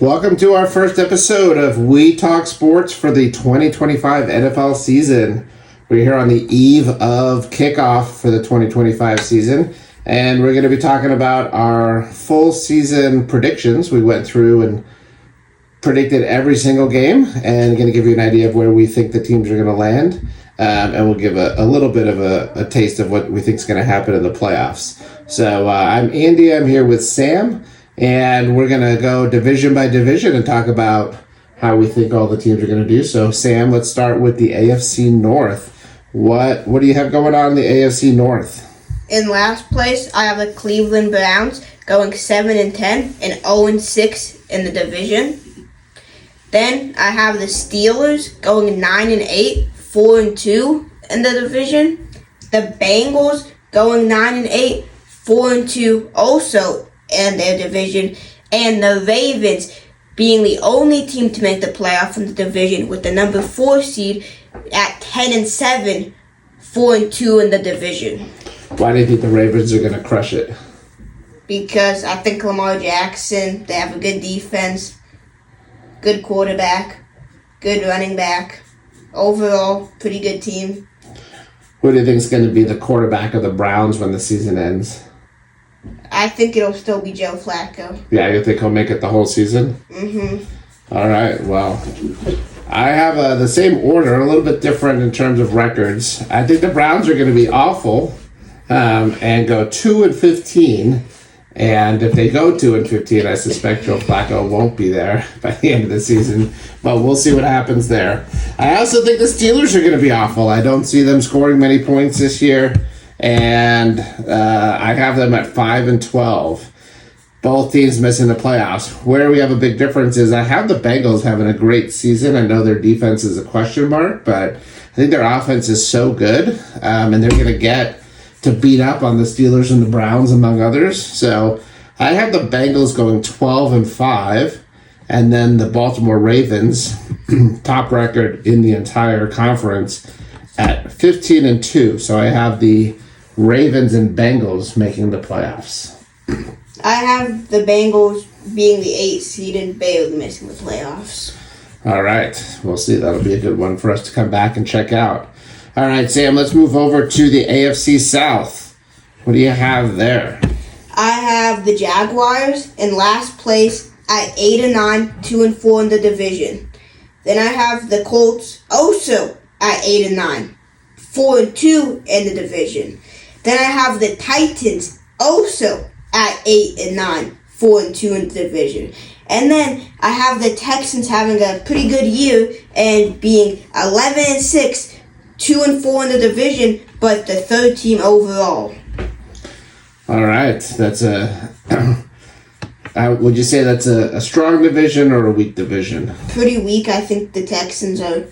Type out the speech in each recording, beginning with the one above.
Welcome to our first episode of We Talk Sports for the 2025 NFL season. We're here on the eve of kickoff for the 2025 season, and we're going to be talking about our full season predictions. We went through and predicted every single game, and going to give you an idea of where we think the teams are going to land, and we'll give a little bit of a taste of what we think is going to happen in the playoffs. So I'm Andy. I'm here with Sam. And we're going to go division by division and talk about how we think all the teams are going to do. So, Sam, let's start with the AFC North. What do you have going on in the AFC North? In last place, I have the Cleveland Browns going 7-10 and 0-6 in the division. Then I have the Steelers going 9-8, 4-2 in the division. The Bengals going 9-8, 4-2 also in their division, and the Ravens being the only team to make the playoff in the division with the number 4 seed at 10-7, 4-2 in the division. Why do you think the Ravens are going to crush it? Because I think Lamar Jackson, they have a good defense, good quarterback, good running back. Overall, pretty good team. Who do you think is going to be the quarterback of the Browns when the season ends? I think it'll still be Joe Flacco. Yeah, you think he'll make it the whole season? Mm-hmm. All right, well, I have the same order, a little bit different in terms of records. I think the Browns are going to be awful and go 2-15. And if they go 2-15, I suspect Joe Flacco won't be there by the end of the season. But we'll see what happens there. I also think the Steelers are going to be awful. I don't see them scoring many points this year. And I have them at 5-12. Both teams missing the playoffs. Where we have a big difference is I have the Bengals having a great season. I know their defense is a question mark, but I think their offense is so good, and they're going to get to beat up on the Steelers and the Browns, among others. So I have the Bengals going 12-5, and then the Baltimore Ravens, top record in the entire conference, at 15-2. So I have the Ravens and Bengals making the playoffs. I have the Bengals being the 8th seed and barely missing the playoffs. All right. We'll see. That'll be a good one for us to come back and check out. All right, Sam, let's move over to the AFC South. What do you have there? I have the Jaguars in last place at 8-9, 2-4 in the division. Then I have the Colts also at 8-9, 4-2 in the division. Then I have the Titans also at 8-9, 4-2 in the division. And then I have the Texans having a pretty good year and being 11-6, 2-4 in the division, but the third team overall. All right. That's would you say that's a strong division or a weak division? Pretty weak. I think the Texans are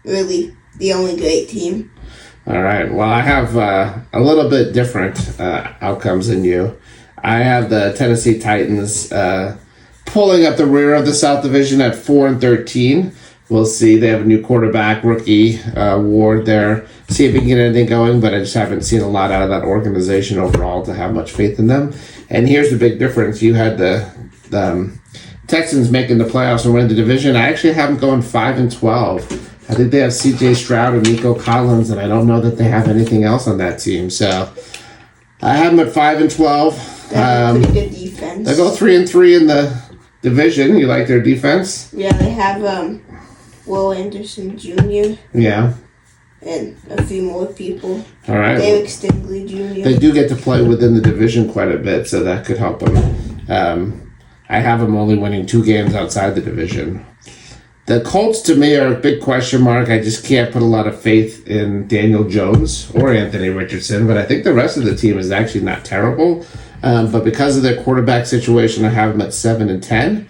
really the only great team. All right. Well, I have a little bit different outcomes than you. I have the Tennessee Titans pulling up the rear of the South Division at 4-13. We'll see. They have a new quarterback, rookie Ward there. See if he can get anything going, but I just haven't seen a lot out of that organization overall to have much faith in them. And here's the big difference. You had the Texans making the playoffs and winning the division. I actually have them going 5-12. I think they have C.J. Stroud and Nico Collins, and I don't know that they have anything else on that team. So I have them at 5-12. They have a pretty good defense. They go 3-3 in the division. You like their defense? Yeah, they have Will Anderson Jr. Yeah. And a few more people. All right. Derek Stingley Jr. They do get to play within the division quite a bit, so that could help them. I have them only winning 2 games outside the division. The Colts, to me, are a big question mark. I just can't put a lot of faith in Daniel Jones or Anthony Richardson, but I think the rest of the team is actually not terrible. But because of their quarterback situation, I have them at 7-10.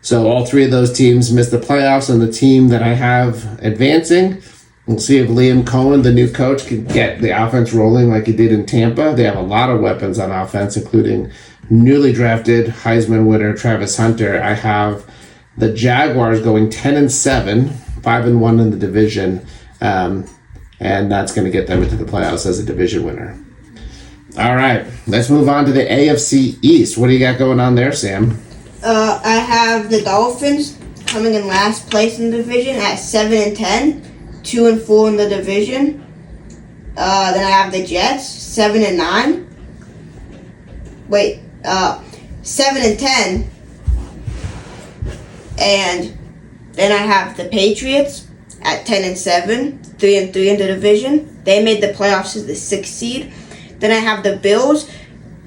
So all 3 of those teams missed the playoffs, and the team that I have advancing, we'll see if Liam Cohen, the new coach, can get the offense rolling like he did in Tampa. They have a lot of weapons on offense, including newly drafted Heisman winner Travis Hunter. I have the Jaguars going 10-7, 5-1 in the division, and that's going to get them into the playoffs as a division winner. All right, let's move on to the AFC East. What do you got going on there, Sam? I have the Dolphins coming in last place in the division at 7-10, 2-4 in the division. Then I have the Jets 7-9. 7-10, and then I have the Patriots at 10-7, 3-3 in the division. They made the playoffs as the 6th seed. Then I have the Bills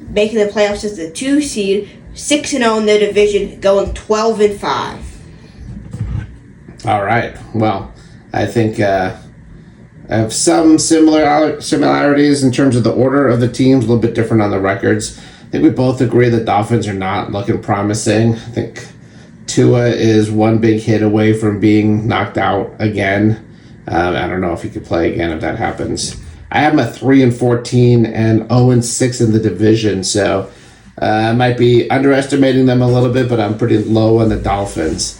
making the playoffs as the 2 seed, 6-0 in their division, going 12-5. All right. Well, I think I have some similarities in terms of the order of the teams, a little bit different on the records. I think we both agree that Dolphins are not looking promising. I think Tua is one big hit away from being knocked out again. I don't know if he could play again if that happens. I have him at 3-14 and 0-6 in the division, so I might be underestimating them a little bit, but I'm pretty low on the Dolphins.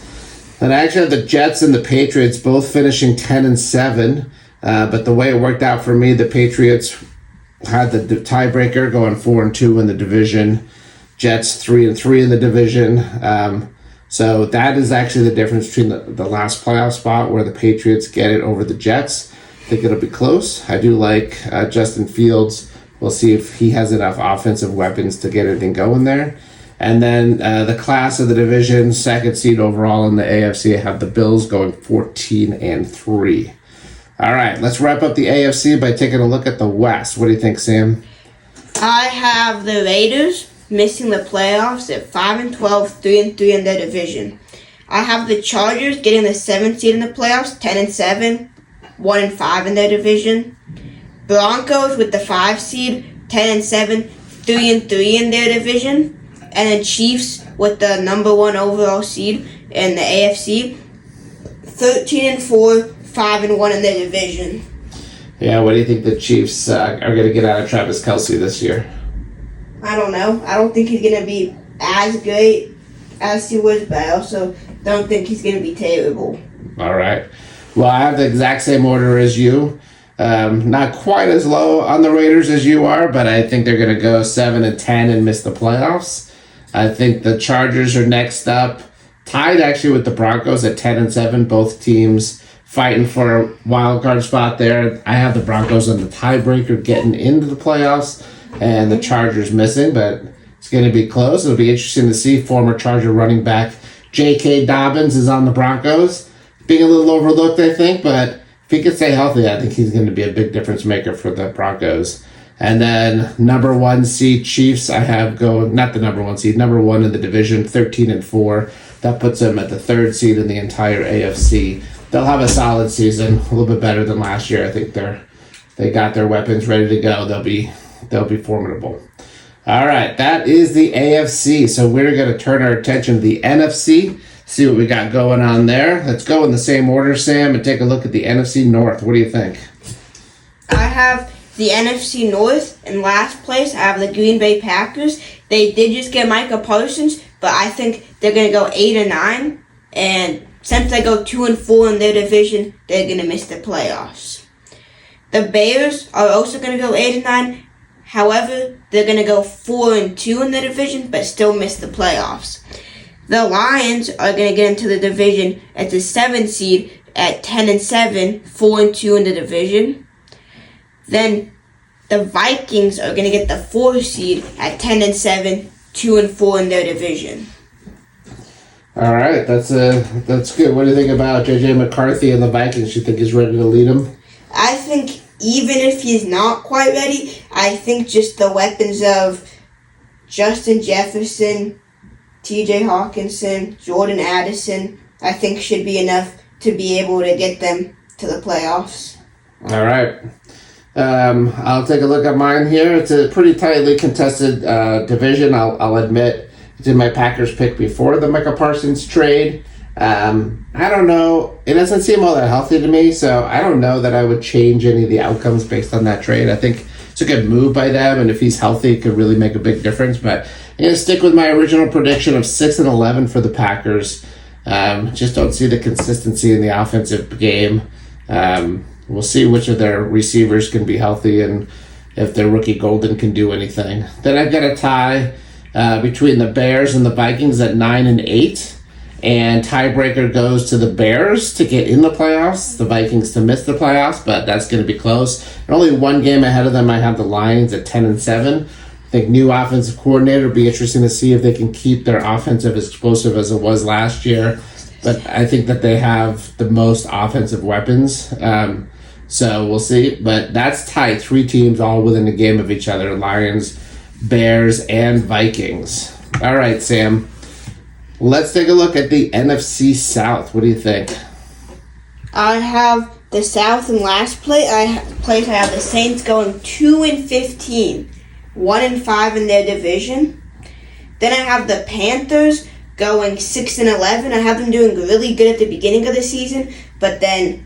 And I actually have the Jets and the Patriots both finishing 10-7, but the way it worked out for me, the Patriots had the tiebreaker going 4-2 in the division. Jets 3-3 in the division. So that is actually the difference between the last playoff spot where the Patriots get it over the Jets. I think it'll be close. I do like Justin Fields. We'll see if he has enough offensive weapons to get anything going there. And then the class of the division, 2nd seed overall in the AFC, I have the Bills going 14-3. All right, let's wrap up the AFC by taking a look at the West. What do you think, Sam? I have the Raiders missing the playoffs at 5-12, 3-3 in their division. I have the Chargers getting the 7th seed in the playoffs, 10-7, 1-5 in their division. Broncos with the 5 seed, 10-7, 3-3 in their division. And then Chiefs with the number 1 overall seed in the AFC, 13-4, 5-1 in their division. Yeah, what do you think the Chiefs are going to get out of Travis Kelce this year? I don't know. I don't think he's going to be as great as he was, but I also don't think he's going to be terrible. All right. Well, I have the exact same order as you. Not quite as low on the Raiders as you are, but I think they're going to go 7-10 and miss the playoffs. I think the Chargers are next up, tied actually with the Broncos at 10-7. Both teams fighting for a wild card spot there. I have the Broncos on the tiebreaker getting into the playoffs, and the Chargers missing, but it's going to be close. It'll be interesting to see. Former Charger running back J.K. Dobbins is on the Broncos. Being a little overlooked, I think, but if he can stay healthy, I think he's going to be a big difference maker for the Broncos. And then number 1 seed Chiefs, I have going, not the number 1 seed, number 1 in the division, 13-4. That puts them at the 3rd seed in the entire AFC. They'll have a solid season, a little bit better than last year. I think they got their weapons ready to go. They'll be formidable. All right, that is the AFC. So we're going to turn our attention to the NFC, see what we got going on there. Let's go in the same order, Sam, and take a look at the NFC North. What do you think? I have the NFC North in last place. I have the Green Bay Packers. They did just get Micah Parsons, but I think they're going to go 8-9. And since they go 2-4 in their division, they're going to miss the playoffs. The Bears are also going to go 8-9. However, they're going to go 4-2 in the division, but still miss the playoffs. The Lions are going to get into the division as the 7th seed at 10-7, 4-2 in the division. Then the Vikings are going to get the 4th seed at 10-7, 2-4 in their division. All right, that's good. What do you think about J.J. McCarthy and the Vikings? You think he's ready to lead them? I think even if he's not quite ready, I think just the weapons of Justin Jefferson, T.J. Hawkinson, Jordan Addison, I think should be enough to be able to get them to the playoffs. All right. I'll take a look at mine here. It's a pretty tightly contested division. I'll admit it's in my Packers pick before the Micah Parsons trade. I don't know. It doesn't seem all that healthy to me, so I don't know that I would change any of the outcomes based on that trade. I think it's a good move by them, and if he's healthy, it could really make a big difference. But I'm going to stick with my original prediction of 6-11 for the Packers. Just don't see the consistency in the offensive game. We'll see which of their receivers can be healthy and if their rookie Golden can do anything. Then I've got a tie between the Bears and the Vikings at 9-8. And tiebreaker goes to the Bears to get in the playoffs, the Vikings to miss the playoffs, but that's going to be close. And only one game ahead of them, I have the Lions at 10-7. I think new offensive coordinator will be interesting to see if they can keep their offensive as explosive as it was last year. But I think that they have the most offensive weapons. So we'll see. But that's tight. 3 teams all within a game of each other. Lions, Bears, and Vikings. All right, Sam. Let's take a look at the NFC South. What do you think? I have the South in last place. I have the Saints going 2-15, 1-5 in their division. Then I have the Panthers going 6-11. I have them doing really good at the beginning of the season, but then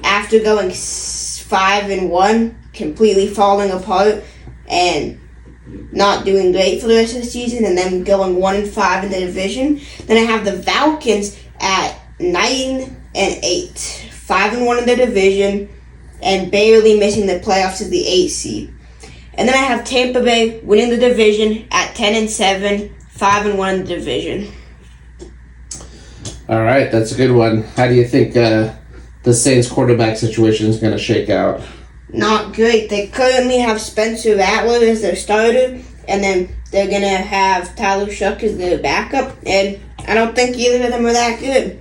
after going 5-1, completely falling apart and not doing great for the rest of the season, and then going 1-5 in the division. Then I have the Falcons at 9-8, 5-1 in the division, and barely missing the playoffs as the 8th seed. And then I have Tampa Bay winning the division at 10-7, 5-1 in the division. All right, that's a good one. How do you think the Saints quarterback situation is going to shake out? Not great. They currently have Spencer Rattler as their starter, and then they're going to have Tyler Shuck as their backup, and I don't think either of them are that good.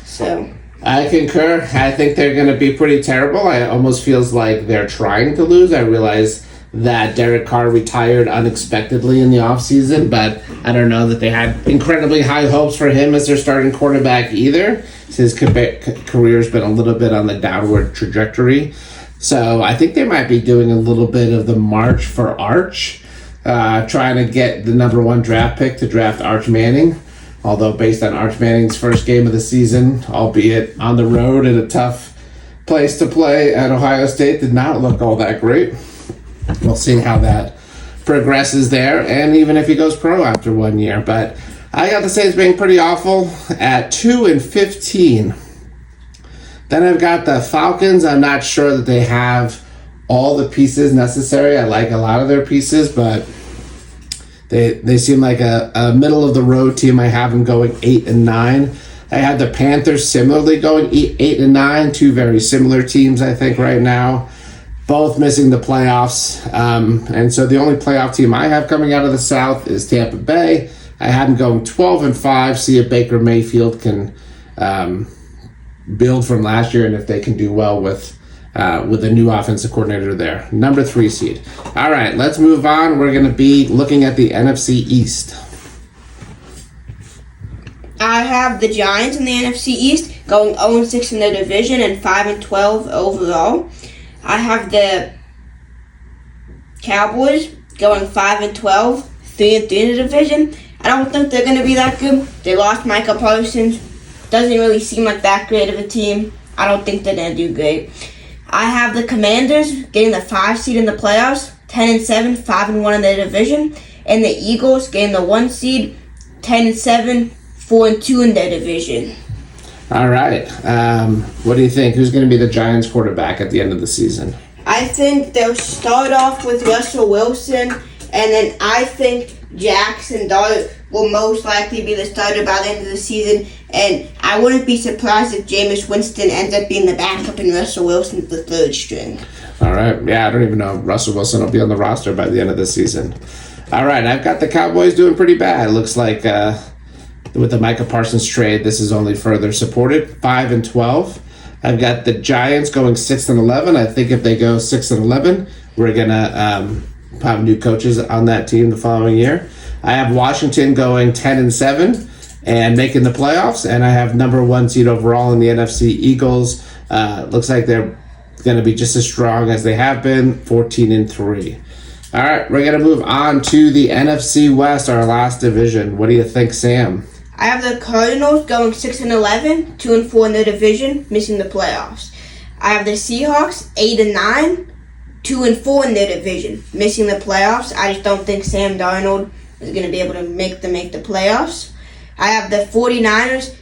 So I concur. I think they're going to be pretty terrible. It almost feels like they're trying to lose. I realize that Derek Carr retired unexpectedly in the offseason, but I don't know that they had incredibly high hopes for him as their starting quarterback either. His career's been a little bit on the downward trajectory. So I think they might be doing a little bit of the march for Arch, trying to get the number 1 draft pick to draft Arch Manning. Although based on Arch Manning's first game of the season, albeit on the road at a tough place to play at Ohio State, did not look all that great. We'll see how that progresses there, and even if he goes pro after 1 year. But I got the Saints being pretty awful at 2-15. Then I've got the Falcons. I'm not sure that they have all the pieces necessary. I like a lot of their pieces, but they seem like a middle-of-the-road team. I have them going 8-9. I have the Panthers similarly going 8-9. 2 very similar teams, I think, right now. Both missing the playoffs. And so the only playoff team I have coming out of the South is Tampa Bay. I have them going 12-5. See if Baker Mayfield can build from last year, and if they can do well with a new offensive coordinator there. Number 3 seed. All right, let's move on. We're going to be looking at the NFC East. I have the Giants in the NFC East going 0-6 in their division and 5-12 overall. I have the Cowboys going 5-12, 3-3 in the division. I don't think they're going to be that good. They lost Micah Parsons. Doesn't really seem like that great of a team. I don't think they're going to do great. I have the Commanders getting the 5 seed in the playoffs, 10-7, 5-1 in their division. And the Eagles getting the 1 seed, 10-7, 4-2 in their division. All right. What do you think? Who's going to be the Giants quarterback at the end of the season? I think they'll start off with Russell Wilson, and then I think Jackson Dart will most likely be the starter by the end of the season, and I wouldn't be surprised if Jameis Winston ends up being the backup and Russell Wilson's the 3rd string. All right. Yeah, I don't even know if Russell Wilson will be on the roster by the end of the season. All right, I've got the Cowboys doing pretty bad. Looks like with the Micah Parsons trade, this is only further supported. 5-12. I've got the Giants going 6-11. I think if they go 6-11, we're gonna have new coaches on that team the following year. I have Washington going 10-7 and making the playoffs, and I have number 1 seed overall in the NFC Eagles. Looks like they're going to be just as strong as they have been, 14-3. All right, we're going to move on to the NFC West, our last division. What do you think, Sam? I have the Cardinals going 6-11, 2-4 in their division, missing the playoffs. I have the Seahawks 8-9, 2-4 in their division, missing the playoffs. I just don't think Sam Darnold is going to be able to make the playoffs. I have the 49ers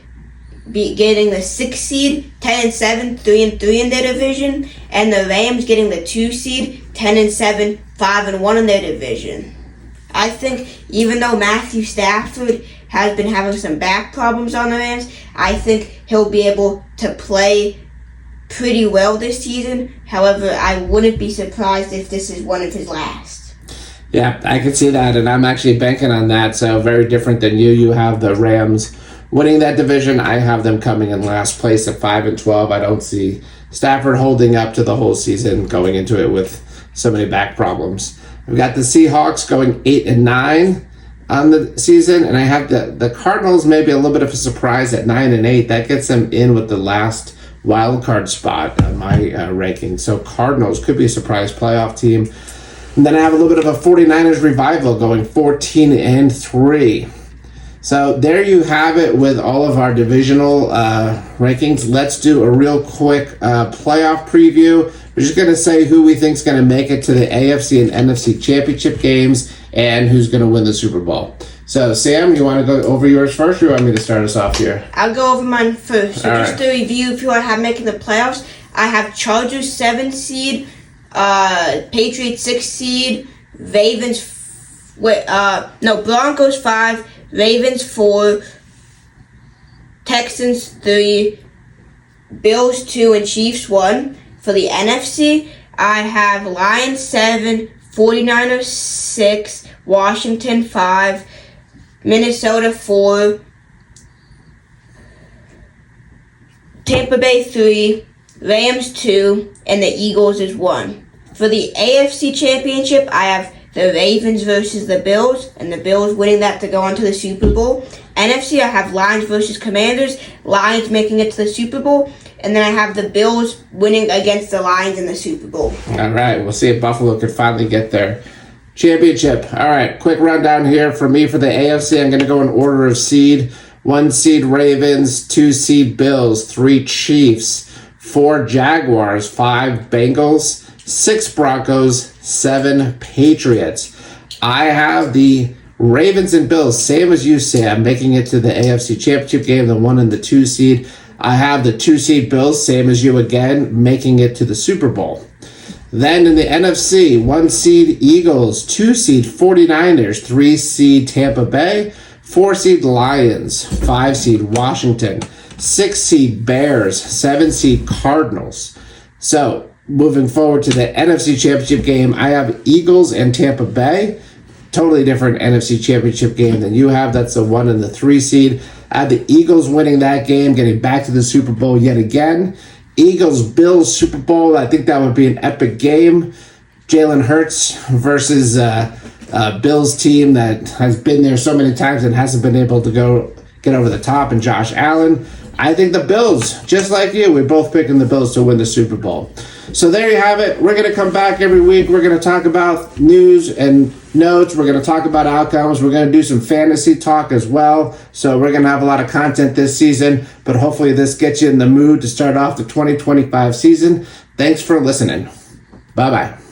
getting the 6th seed, 10-7, 3-3 in their division, and the Rams getting the 2 seed, 10-7, 5-1 in their division. I think even though Matthew Stafford has been having some back problems on the Rams, I think he'll be able to play pretty well this season. However, I wouldn't be surprised if this is one of his last. Yeah, I can see that, and I'm actually banking on that, so very different than you. You have the Rams winning that division. I have them coming in last place at 5-12. I don't see Stafford holding up to the whole season, going into it with so many back problems. We've got the Seahawks going 8-9 on the season, and I have the Cardinals maybe a little bit of a surprise at 9-8. That gets them in with the last wild card spot on my ranking. So Cardinals could be a surprise playoff team. And then I have a little bit of a 49ers revival going 14-3. So there you have it with all of our divisional rankings. Let's do a real quick playoff preview. We're just going to say who we think is going to make it to the AFC and NFC championship games and who's going to win the Super Bowl. So, Sam, you want to go over yours first, or you want me to start us off here? I'll go over mine first. So All just right. to review who I have making the playoffs, I have Chargers 7 seed, Patriots 6 seed, Broncos 5, Ravens 4, Texans 3, Bills 2, and Chiefs 1. For the NFC, I have Lions 7, 49ers 6, Washington 5, Minnesota 4, Tampa Bay 3, Rams 2, and the Eagles is 1. For the AFC Championship, I have the Ravens versus the Bills, and the Bills winning that to go on to the Super Bowl. NFC, I have Lions versus Commanders, Lions making it to the Super Bowl, and then I have the Bills winning against the Lions in the Super Bowl. All right, we'll see if Buffalo could finally get their championship. All right, quick rundown here for me for the AFC. I'm going to go in order of seed. 1 seed Ravens, 2 seed Bills, 3 Chiefs, 4 Jaguars, 5 Bengals, 6 Broncos, 7 Patriots. I have the Ravens and Bills, same as you, Sam, making it to the AFC Championship game, the 1 and the 2 seed. I have the 2 seed Bills, same as you again, making it to the Super Bowl. Then in the NFC, 1 seed Eagles, 2 seed 49ers, 3 seed Tampa Bay, 4 seed Lions, 5 seed Washington, 6 seed Bears, 7 seed Cardinals. So moving forward to the NFC Championship game, I have Eagles and Tampa Bay. Totally different NFC Championship game than you have. That's the 1 and the 3 seed. I have the Eagles winning that game, getting back to the Super Bowl yet again. Eagles-Bills Super Bowl, I think that would be an epic game. Jalen Hurts versus Bills team that has been there so many times and hasn't been able to get over the top, and Josh Allen. I think the Bills, just like you, we're both picking the Bills to win the Super Bowl. So there you have it. We're going to come back every week. We're going to talk about news and notes. We're going to talk about outcomes. We're going to do some fantasy talk as well. So we're going to have a lot of content this season, but hopefully this gets you in the mood to start off the 2025 season. Thanks for listening. Bye-bye.